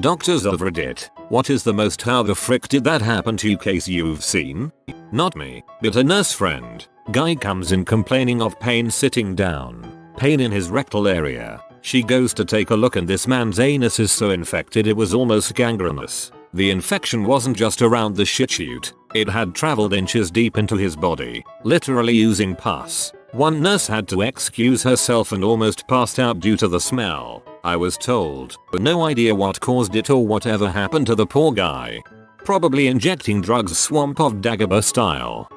Doctors of Reddit, what is the most how the frick did that happen to you case you've seen? Not me, but a nurse friend. Guy comes in complaining of pain sitting down, pain in his rectal area. She goes to take a look and this man's anus is so infected it was almost gangrenous. The infection wasn't just around the shit chute, it had traveled inches deep into his body, literally using pus. One nurse had to excuse herself and almost passed out due to the smell. I was told, but no idea what caused it or whatever happened to the poor guy. Probably injecting drugs Swamp of Dagobah style.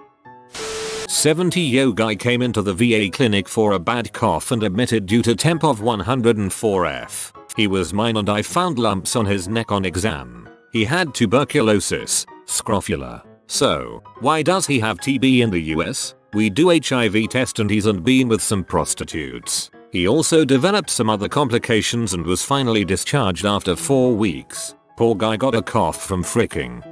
70-year guy came into the VA clinic for a bad cough and admitted due to temp of 104F. He was mine and I found lumps on his neck on exam. He had tuberculosis, scrofula. So, why does he have TB in the US? We do HIV test and he's been with some prostitutes. He also developed some other complications and was finally discharged after 4 weeks. Poor guy got a cough from fricking.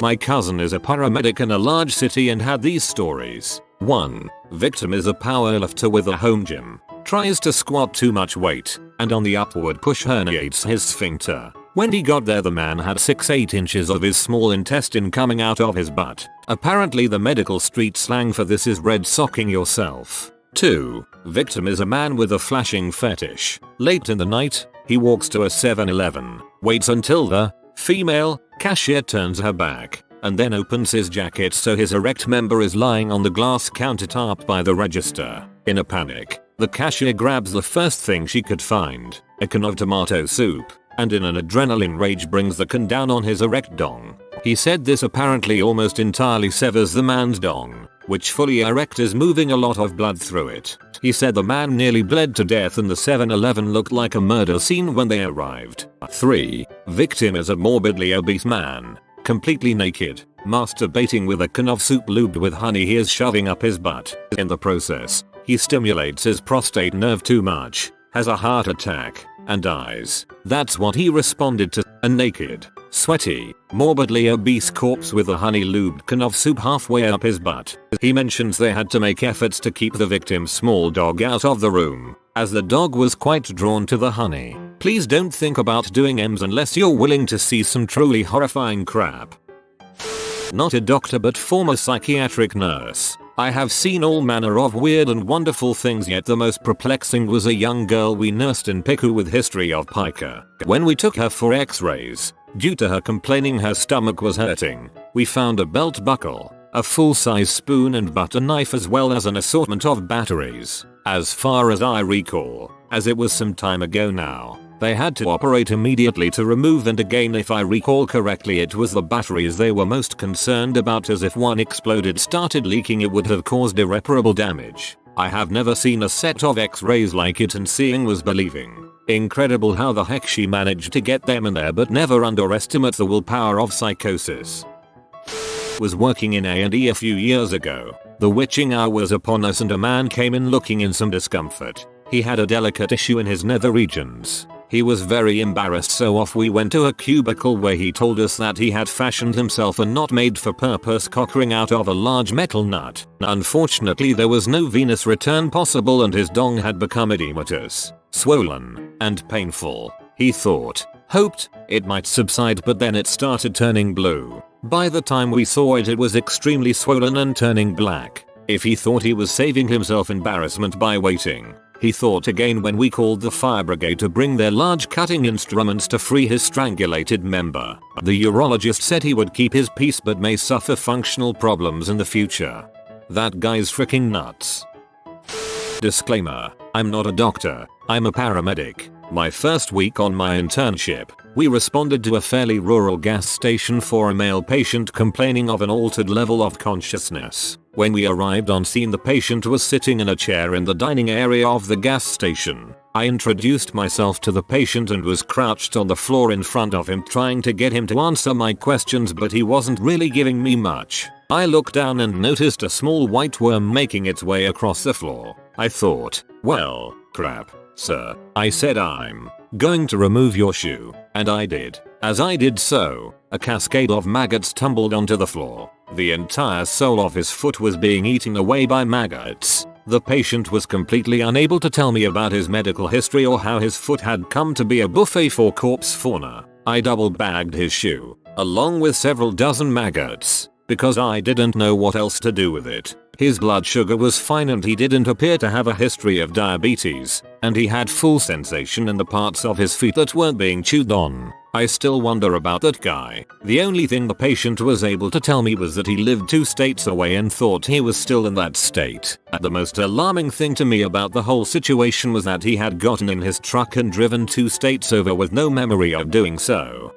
My cousin is a paramedic in a large city and had these stories. 1. Victim is a powerlifter with a home gym. Tries to squat too much weight, and on the upward push herniates his sphincter. When he got there the man had 6-8 inches of his small intestine coming out of his butt. Apparently the medical street slang for this is red socking yourself. 2. Victim is a man with a flashing fetish. Late in the night, he walks to a 7-Eleven, waits until the female cashier turns her back, and then opens his jacket so his erect member is lying on the glass countertop by the register. In a panic, the cashier grabs the first thing she could find, a can of tomato soup, and in an adrenaline rage brings the can down on his erect dong. He said this apparently almost entirely severs the man's dong, which fully erect is moving a lot of blood through it. He said the man nearly bled to death and the 7-Eleven looked like a murder scene when they arrived. 3. Victim is a morbidly obese man, completely naked, masturbating with a can of soup lubed with honey he is shoving up his butt. In the process, he stimulates his prostate nerve too much, has a heart attack, and dies. That's what he responded to, a naked, sweaty, morbidly obese corpse with a honey lubed can of soup halfway up his butt. He mentions they had to make efforts to keep the victim's small dog out of the room, as the dog was quite drawn to the honey. Please don't think about doing M's unless you're willing to see some truly horrifying crap. Not a doctor but former psychiatric nurse. I have seen all manner of weird and wonderful things, yet the most perplexing was a young girl we nursed in PICU with history of pica. When we took her for x-rays, due to her complaining her stomach was hurting, we found a belt buckle, a full-size spoon and butter knife as well as an assortment of batteries. As far as I recall, as it was some time ago now, they had to operate immediately to remove, and again if I recall correctly it was the batteries they were most concerned about, as if one exploded started leaking it would have caused irreparable damage. I have never seen a set of x-rays like it and seeing was believing. Incredible how the heck she managed to get them in there, but never underestimate the willpower of psychosis. Was working in A&E a few years ago. The witching hour was upon us and a man came in looking in some discomfort. He had a delicate issue in his nether regions. He was very embarrassed, so off we went to a cubicle where he told us that he had fashioned himself a not made for purpose cock ring out of a large metal nut. Unfortunately there was no venous return possible and his dong had become edematous, swollen, and painful. He hoped it might subside, but then it started turning blue. By the time we saw it, it was extremely swollen and turning black. If he thought he was saving himself embarrassment by waiting, he thought again when we called the fire brigade to bring their large cutting instruments to free his strangulated member. The urologist said he would keep his peace but may suffer functional problems in the future. That guy's freaking nuts. Disclaimer: I'm not a doctor, I'm a paramedic. My first week on my internship, we responded to a fairly rural gas station for a male patient complaining of an altered level of consciousness. When we arrived on scene, the patient was sitting in a chair in the dining area of the gas station. I introduced myself to the patient and was crouched on the floor in front of him trying to get him to answer my questions, but he wasn't really giving me much. I looked down and noticed a small white worm making its way across the floor. I thought, well, crap, sir. I said, I'm going to remove your shoe, and I did. As I did so, a cascade of maggots tumbled onto the floor. The entire sole of his foot was being eaten away by maggots. The patient was completely unable to tell me about his medical history or how his foot had come to be a buffet for corpse fauna. I double bagged his shoe, along with several dozen maggots, because I didn't know what else to do with it. His blood sugar was fine and he didn't appear to have a history of diabetes, and he had full sensation in the parts of his feet that weren't being chewed on. I still wonder about that guy. The only thing the patient was able to tell me was that he lived 2 states away and thought he was still in that state. The most alarming thing to me about the whole situation was that he had gotten in his truck and driven 2 states over with no memory of doing so.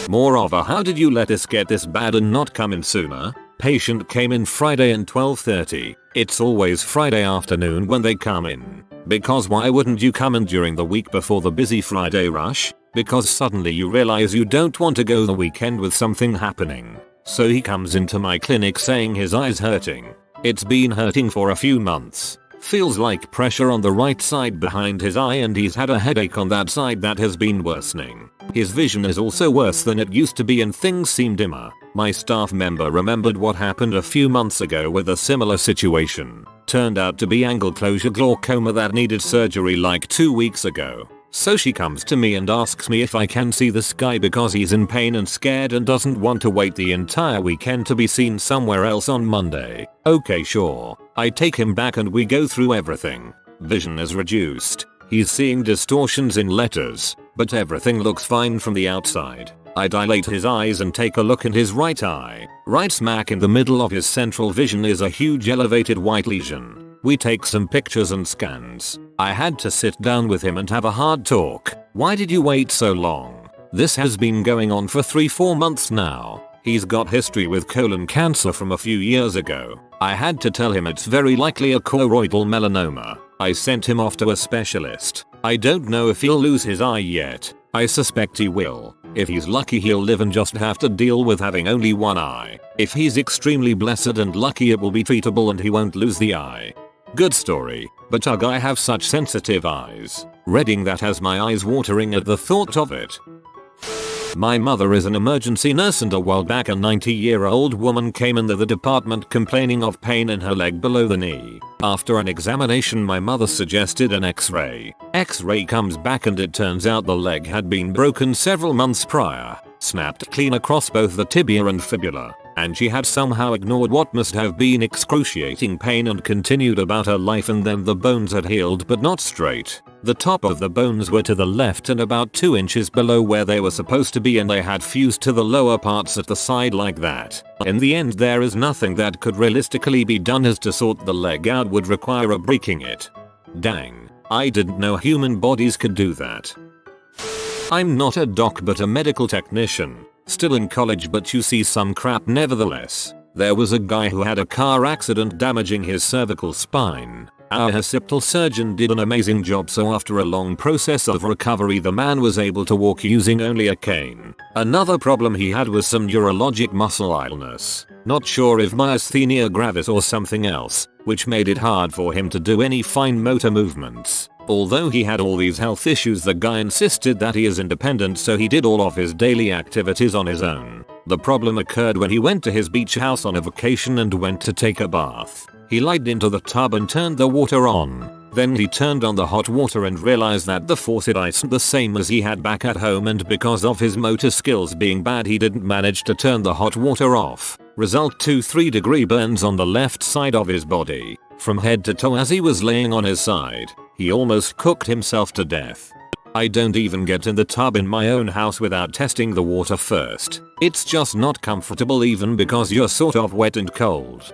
More of a how did you let this get this bad and not come in sooner? Patient came in Friday at 12:30. It's always Friday afternoon when they come in. Because why wouldn't you come in during the week before the busy Friday rush? Because suddenly you realize you don't want to go the weekend with something happening. So he comes into my clinic saying his eye's hurting. It's been hurting for a few months. Feels like pressure on the right side behind his eye and he's had a headache on that side that has been worsening. His vision is also worse than it used to be and things seem dimmer. My staff member remembered what happened a few months ago with a similar situation. Turned out to be angle closure glaucoma that needed surgery like 2 weeks ago. So she comes to me and asks me if I can see this guy because he's in pain and scared and doesn't want to wait the entire weekend to be seen somewhere else on Monday. Okay, sure. I take him back and we go through everything. Vision is reduced. He's seeing distortions in letters, but everything looks fine from the outside. I dilate his eyes and take a look in his right eye. Right smack in the middle of his central vision is a huge elevated white lesion. We take some pictures and scans. I had to sit down with him and have a hard talk. Why did you wait so long? This has been going on for 3-4 months now. He's got history with colon cancer from a few years ago. I had to tell him it's very likely a choroidal melanoma. I sent him off to a specialist. I don't know if he'll lose his eye yet. I suspect he will. If he's lucky he'll live and just have to deal with having only one eye. If he's extremely blessed and lucky it will be treatable and he won't lose the eye. Good story, but ugh, I have such sensitive eyes. Reading that has my eyes watering at the thought of it. My mother is an emergency nurse and a while back a 90-year-old woman came into the department complaining of pain in her leg below the knee. After an examination my mother suggested an x-ray. X-ray comes back and it turns out the leg had been broken several months prior, snapped clean across both the tibia and fibula, and she had somehow ignored what must have been excruciating pain and continued about her life, and then the bones had healed but not straight. The top of the bones were to the left and about 2 inches below where they were supposed to be and they had fused to the lower parts at the side like that. In the end there is nothing that could realistically be done as to sort the leg out would require a breaking it. Dang, I didn't know human bodies could do that. I'm not a doc but a medical technician. Still in college but you see some crap nevertheless. There was a guy who had a car accident damaging his cervical spine. Our occipital surgeon did an amazing job, so after a long process of recovery the man was able to walk using only a cane. Another problem he had was some neurologic muscle illness. Not sure if myasthenia gravis or something else, which made it hard for him to do any fine motor movements. Although he had all these health issues, the guy insisted that he is independent, so he did all of his daily activities on his own. The problem occurred when he went to his beach house on a vacation and went to take a bath. He lied into the tub and turned the water on. Then he turned on the hot water and realized that the faucet isn't the same as he had back at home, and because of his motor skills being bad he didn't manage to turn the hot water off. Result: 2-3-degree burns on the left side of his body, from head to toe as he was laying on his side. He almost cooked himself to death. I don't even get in the tub in my own house without testing the water first. It's just not comfortable even because you're sort of wet and cold.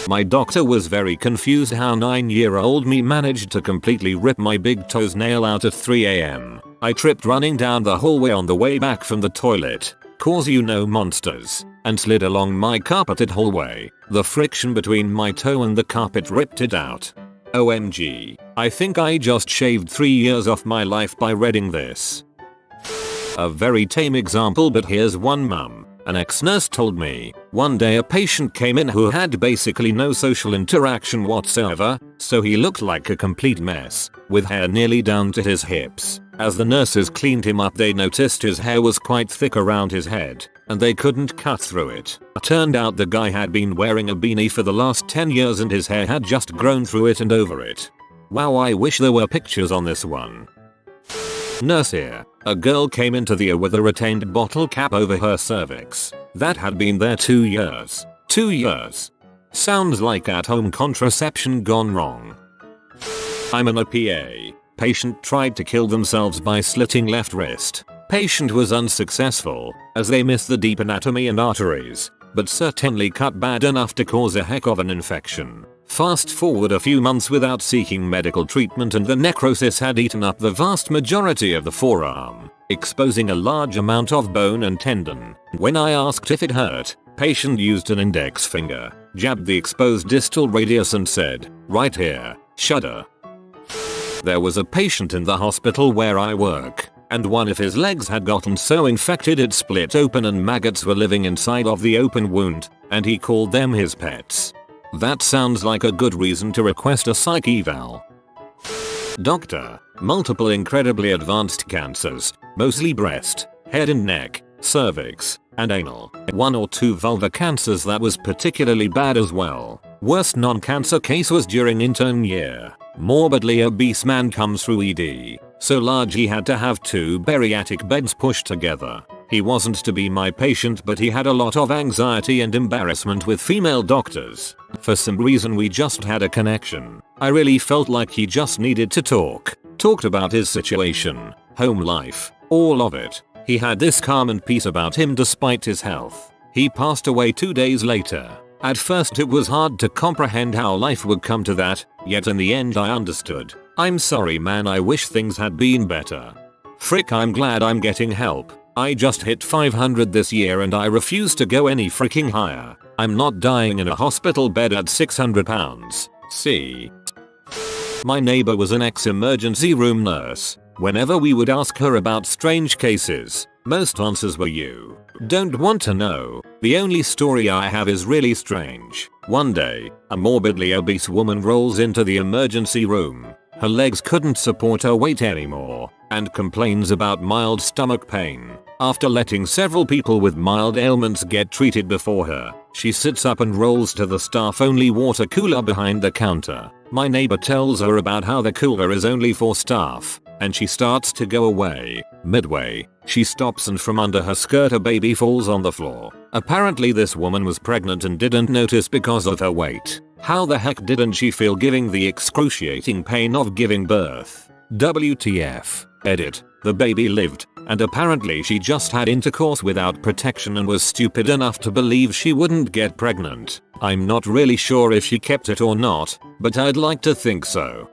My doctor was very confused how 9-year-old me managed to completely rip my big toe's nail out at 3 AM. I tripped running down the hallway on the way back from the toilet, cause you know monsters, and slid along my carpeted hallway. The friction between my toe and the carpet ripped it out. OMG, I think I just shaved 3 years off my life by reading this. A very tame example, but here's one. Mum, an ex-nurse, told me one day a patient came in who had basically no social interaction whatsoever, so he looked like a complete mess, with hair nearly down to his hips. As the nurses cleaned him up they noticed his hair was quite thick around his head, and they couldn't cut through it. Turned out the guy had been wearing a beanie for the last 10 years and his hair had just grown through it and over it. Wow, I wish there were pictures on this one. Nurse here. A girl came into the OR with a retained bottle cap over her cervix. That had been there 2 years. 2 years. Sounds like at-home contraception gone wrong. I'm an OPA. Patient tried to kill themselves by slitting left wrist. Patient was unsuccessful, as they missed the deep anatomy and arteries, but certainly cut bad enough to cause a heck of an infection. Fast forward a few months without seeking medical treatment and the necrosis had eaten up the vast majority of the forearm, exposing a large amount of bone and tendon. When I asked if it hurt, patient used an index finger, jabbed the exposed distal radius and said, "Right here, shudder." There was a patient in the hospital where I work, and one of his legs had gotten so infected it split open and maggots were living inside of the open wound, and he called them his pets. That sounds like a good reason to request a psych eval. Doctor, multiple incredibly advanced cancers, mostly breast, head and neck, cervix, and anal. 1 or 2 vulvar cancers that was particularly bad as well. Worst non-cancer case was during intern year. Morbidly obese man comes through ED, so large he had to have 2 bariatric beds pushed together. He wasn't to be my patient but he had a lot of anxiety and embarrassment with female doctors. For some reason we just had a connection. I really felt like he just needed to talk. Talked about his situation, home life, all of it. He had this calm and peace about him despite his health. He passed away 2 days later. At first it was hard to comprehend how life would come to that, yet in the end I understood. I'm sorry man, I wish things had been better. Frick, I'm glad I'm getting help. I just hit 500 this year and I refuse to go any freaking higher. I'm not dying in a hospital bed at 600 pounds. See? My neighbor was an ex-emergency room nurse. Whenever we would ask her about strange cases, most answers were you don't want to know. The only story I have is really strange. One day, a morbidly obese woman rolls into the emergency room. Her legs couldn't support her weight anymore, and complains about mild stomach pain. After letting several people with mild ailments get treated before her, she sits up and rolls to the staff-only water cooler behind the counter. My neighbor tells her about how the cooler is only for staff, and she starts to go away. Midway, she stops and from under her skirt a baby falls on the floor. Apparently this woman was pregnant and didn't notice because of her weight. How the heck didn't she feel giving the excruciating pain of giving birth? WTF. Edit. The baby lived, and apparently she just had intercourse without protection and was stupid enough to believe she wouldn't get pregnant. I'm not really sure if she kept it or not, but I'd like to think so.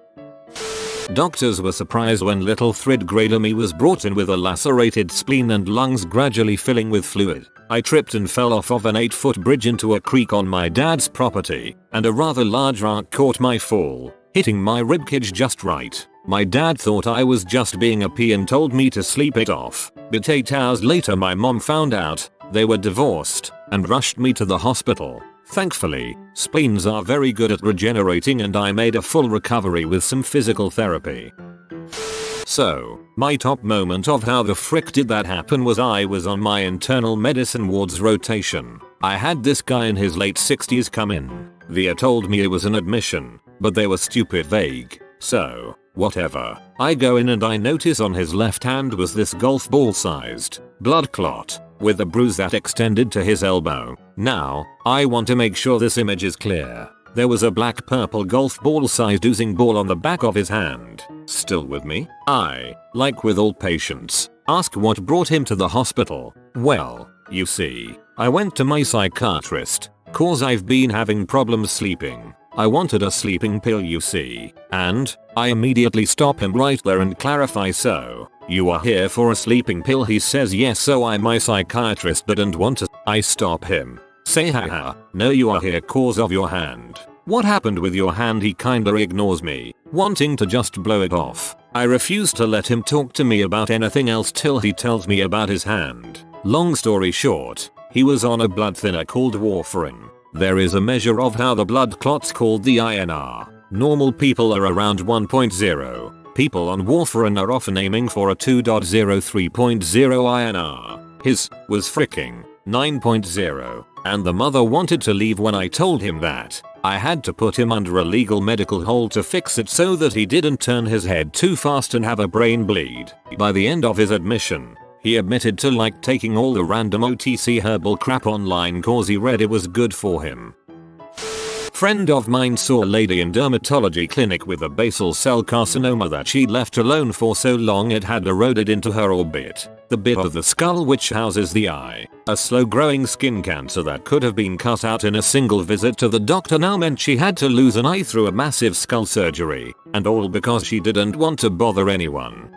Doctors were surprised when little third grader me was brought in with a lacerated spleen and lungs gradually filling with fluid. I tripped and fell off of an 8-foot bridge into a creek on my dad's property, and a rather large rock caught my fall, hitting my ribcage just right. My dad thought I was just being a pea and told me to sleep it off, but 8 hours later my mom found out. They were divorced and rushed me to the hospital. Thankfully, spleens are very good at regenerating and I made a full recovery with some physical therapy. So, my top moment of how the frick did that happen was I was on my internal medicine ward's rotation. I had this guy in his late 60s come in. They told me it was an admission, but they were stupid vague. So, whatever. I go in and I notice on his left hand was this golf ball sized blood clot with a bruise that extended to his elbow. Now, I want to make sure this image is clear. There was a black purple golf ball sized oozing ball on the back of his hand. Still with me? I, like with all patients, ask what brought him to the hospital. Well, you see, I went to my psychiatrist, cause I've been having problems sleeping. I wanted a sleeping pill you see, and I immediately stop him right there and clarify, so you are here for a sleeping pill? He says yes, so my psychiatrist didn't want to. I stop him, say haha, no you are here cause of your hand. What happened with your hand? He kinda ignores me, wanting to just blow it off. I refuse to let him talk to me about anything else till he tells me about his hand. Long story short, he was on a blood thinner called warfarin. There is a measure of how the blood clots called the INR. Normal people are around 1.0. People on warfarin are often aiming for a 2.03.0 INR. His was fricking 9.0, and the mother wanted to leave when I told him that. I had to put him under a legal medical hold to fix it so that he didn't turn his head too fast and have a brain bleed. By the end of his admission, he admitted to like taking all the random OTC herbal crap online cause he read it was good for him. Friend of mine saw a lady in dermatology clinic with a basal cell carcinoma that she left alone for so long it had eroded into her orbit, the bit of the skull which houses the eye. A slow growing skin cancer that could have been cut out in a single visit to the doctor now meant she had to lose an eye through a massive skull surgery, and all because she didn't want to bother anyone.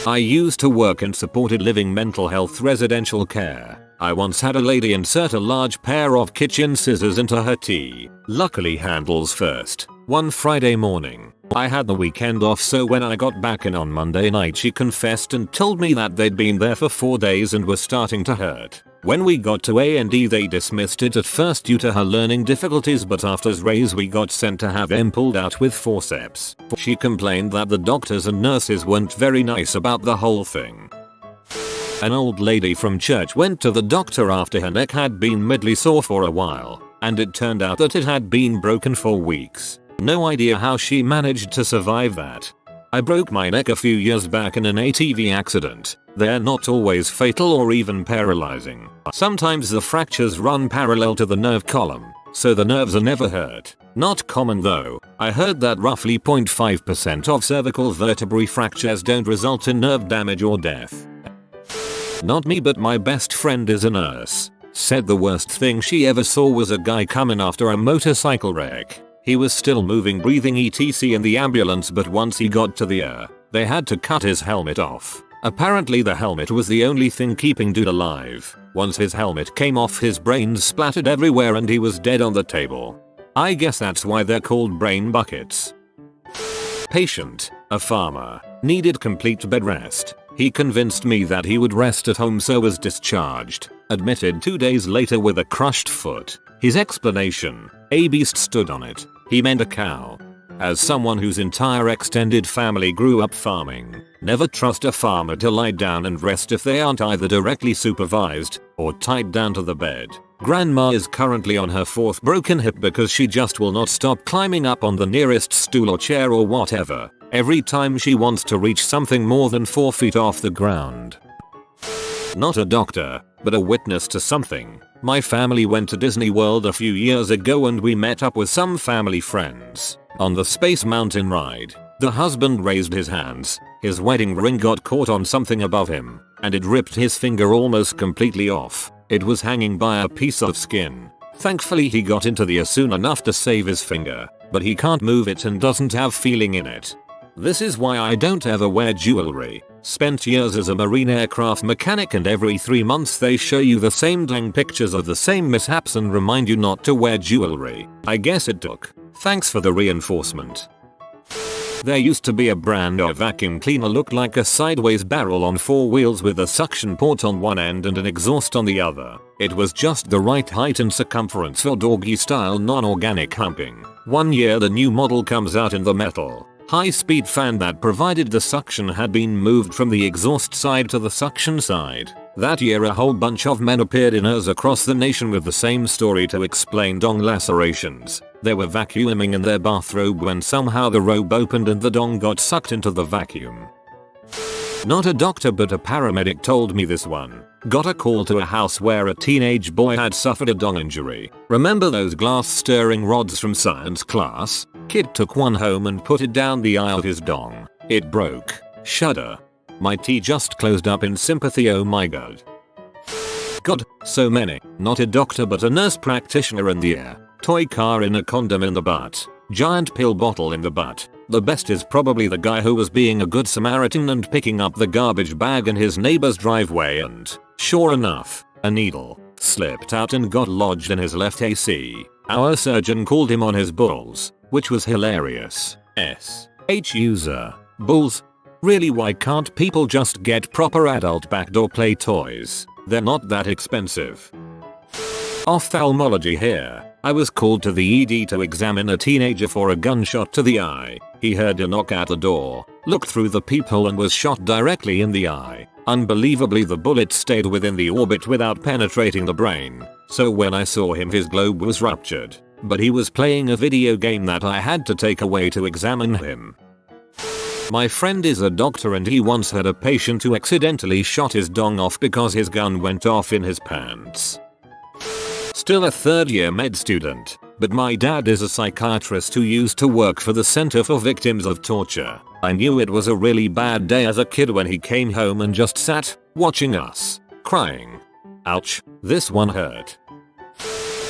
I used to work in supported living mental health residential care. I once had a lady insert a large pair of kitchen scissors into her tea, luckily handles first, one Friday morning. I had the weekend off, so when I got back in on Monday night she confessed and told me that they'd been there for 4 days and were starting to hurt. When we got to A&E they dismissed it at first due to her learning difficulties, but after X-rays we got sent to have them pulled out with forceps. She complained that the doctors and nurses weren't very nice about the whole thing. An old lady from church went to the doctor after her neck had been midly sore for a while, and it turned out that it had been broken for weeks. No idea how she managed to survive that. I broke my neck a few years back in an ATV accident. They're not always fatal or even paralyzing. Sometimes the fractures run parallel to the nerve column, so the nerves are never hurt. Not common though. I heard that roughly 0.5% of cervical vertebrae fractures don't result in nerve damage or death. Not me, but my best friend is a nurse. Said the worst thing she ever saw was a guy coming after a motorcycle wreck. He was still moving, breathing etc in the ambulance, but once he got to the air, they had to cut his helmet off. Apparently the helmet was the only thing keeping dude alive. Once his helmet came off his brains splattered everywhere and he was dead on the table. I guess that's why they're called brain buckets. Patient, a farmer, needed complete bed rest. He convinced me that he would rest at home, so was discharged. Admitted 2 days later with a crushed foot. His explanation, a beast stood on it. He meant a cow. As someone whose entire extended family grew up farming, never trust a farmer to lie down and rest if they aren't either directly supervised or tied down to the bed. Grandma is currently on her 4th broken hip because she just will not stop climbing up on the nearest stool or chair or whatever every time she wants to reach something more than 4 feet off the ground. Not a doctor, but a witness to something. My family went to Disney World a few years ago and we met up with some family friends. On the Space Mountain ride, the husband raised his hands. His wedding ring got caught on something above him, and it ripped his finger almost completely off. It was hanging by a piece of skin. Thankfully he got into the air soon enough to save his finger, but he can't move it and doesn't have feeling in it. This is why I don't ever wear jewelry. Spent years as a marine aircraft mechanic and every 3 months they show you the same dang pictures of the same mishaps and remind you not to wear jewelry. I guess it took. Thanks for the reinforcement. There used to be a brand of vacuum cleaner looked like a sideways barrel on 4 wheels with a suction port on one end and an exhaust on the other. It was just the right height and circumference for doggy style non-organic humping. One year the new model comes out and the metal high-speed fan that provided the suction had been moved from the exhaust side to the suction side. That year a whole bunch of men appeared in ERs across the nation with the same story to explain dong lacerations. They were vacuuming in their bathrobe when somehow the robe opened and the dong got sucked into the vacuum. Not a doctor but a paramedic told me this one. Got a call to a house where a teenage boy had suffered a dong injury. Remember those glass stirring rods from science class? Kid took one home and put it down the aisle of his dong. It broke. Shudder. My T just closed up in sympathy, oh my god. God, so many. Not a doctor but a nurse practitioner in the air. Toy car in a condom in the butt. Giant pill bottle in the butt. The best is probably the guy who was being a good Samaritan and picking up the garbage bag in his neighbor's driveway and, sure enough, a needle slipped out and got lodged in his left AC. Our surgeon called him on his balls, which was hilarious. S.H. user. Balls? Really, why can't people just get proper adult backdoor play toys? They're not that expensive. Ophthalmology here. I was called to the ED to examine a teenager for a gunshot to the eye. He heard a knock at the door, looked through the peephole and was shot directly in the eye. Unbelievably, the bullet stayed within the orbit without penetrating the brain, so when I saw him his globe was ruptured, but he was playing a video game that I had to take away to examine him. My friend is a doctor and he once had a patient who accidentally shot his dong off because his gun went off in his pants. Still a third year med student, but my dad is a psychiatrist who used to work for the Center for Victims of Torture. I knew it was a really bad day as a kid when he came home and just sat, watching us, crying. Ouch, this one hurt.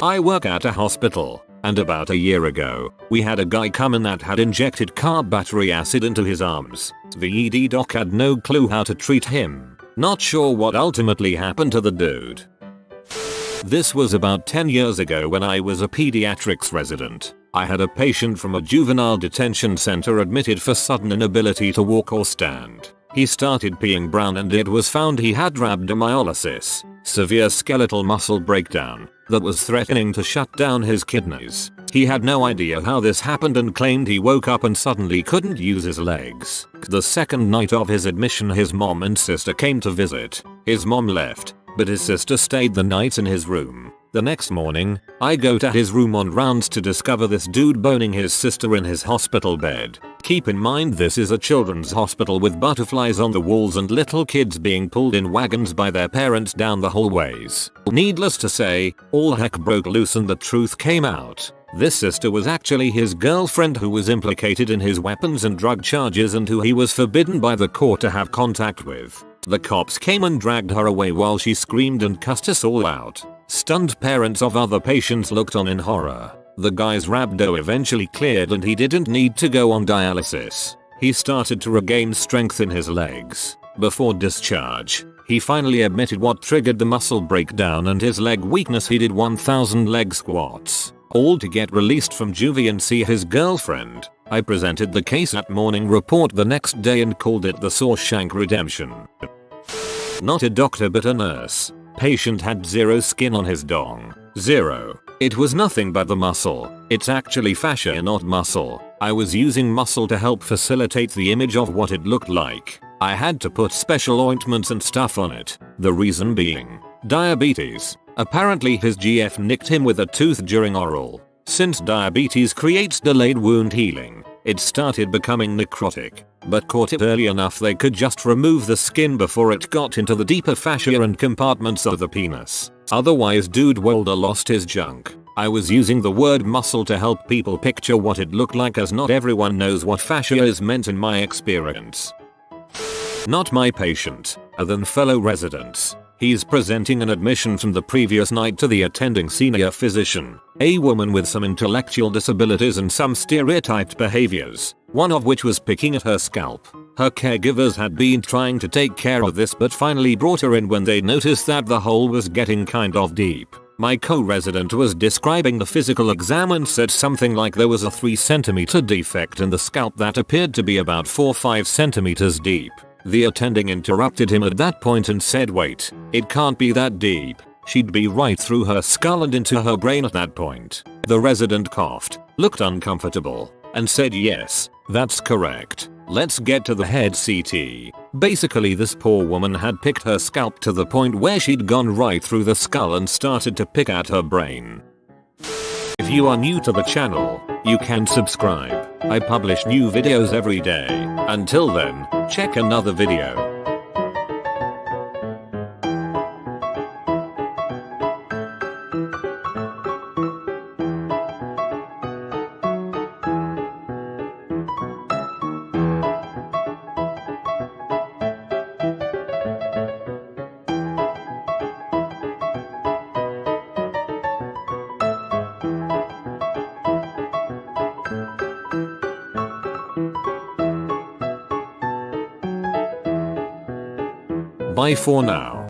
I work at a hospital, and about a year ago, we had a guy come in that had injected car battery acid into his arms. The ED doc had no clue how to treat him. Not sure what ultimately happened to the dude. This was about 10 years ago when I was a pediatrics resident. I had a patient from a juvenile detention center admitted for sudden inability to walk or stand. He started peeing brown and it was found he had rhabdomyolysis, severe skeletal muscle breakdown, that was threatening to shut down his kidneys. He had no idea how this happened and claimed he woke up and suddenly couldn't use his legs. The second night of his admission his mom and sister came to visit. His mom left, but his sister stayed the night in his room. The next morning, I go to his room on rounds to discover this dude boning his sister in his hospital bed. Keep in mind this is a children's hospital with butterflies on the walls and little kids being pulled in wagons by their parents down the hallways. Needless to say, all heck broke loose and the truth came out. This sister was actually his girlfriend who was implicated in his weapons and drug charges and who he was forbidden by the court to have contact with. The cops came and dragged her away while she screamed and cussed us all out. Stunned parents of other patients looked on in horror. The guy's rhabdo eventually cleared and he didn't need to go on dialysis. He started to regain strength in his legs. Before discharge, he finally admitted what triggered the muscle breakdown and his leg weakness. He did 1,000 leg squats, all to get released from juvie and see his girlfriend. I presented the case at Morning Report the next day and called it the Shank redemption. Not a doctor but a nurse. Patient had zero skin on his dong. Zero. It was nothing but the muscle. It's actually fascia, not muscle. I was using muscle to help facilitate the image of what it looked like. I had to put special ointments and stuff on it. The reason being diabetes. Apparently his GF nicked him with a tooth during oral. Since diabetes creates delayed wound healing, it started becoming necrotic. But caught it early enough they could just remove the skin before it got into the deeper fascia and compartments of the penis. Otherwise dude Wilder lost his junk. I was using the word muscle to help people picture what it looked like as not everyone knows what fascia is meant in my experience. Not my patient, other than fellow residents. He's presenting an admission from the previous night to the attending senior physician, a woman with some intellectual disabilities and some stereotyped behaviors, one of which was picking at her scalp. Her caregivers had been trying to take care of this but finally brought her in when they noticed that the hole was getting kind of deep. My co-resident was describing the physical exam and said something like there was a 3 cm defect in the scalp that appeared to be about 4-5 cm deep. The attending interrupted him at that point and said, "Wait, it can't be that deep. She'd be right through her skull and into her brain at that point." The resident coughed, looked uncomfortable, and said, "Yes, that's correct. Let's get to the head CT." Basically this poor woman had picked her scalp to the point where she'd gone right through the skull and started to pick at her brain. If you are new to the channel, you can subscribe. I publish new videos every day. Until then, check another video. Bye for now.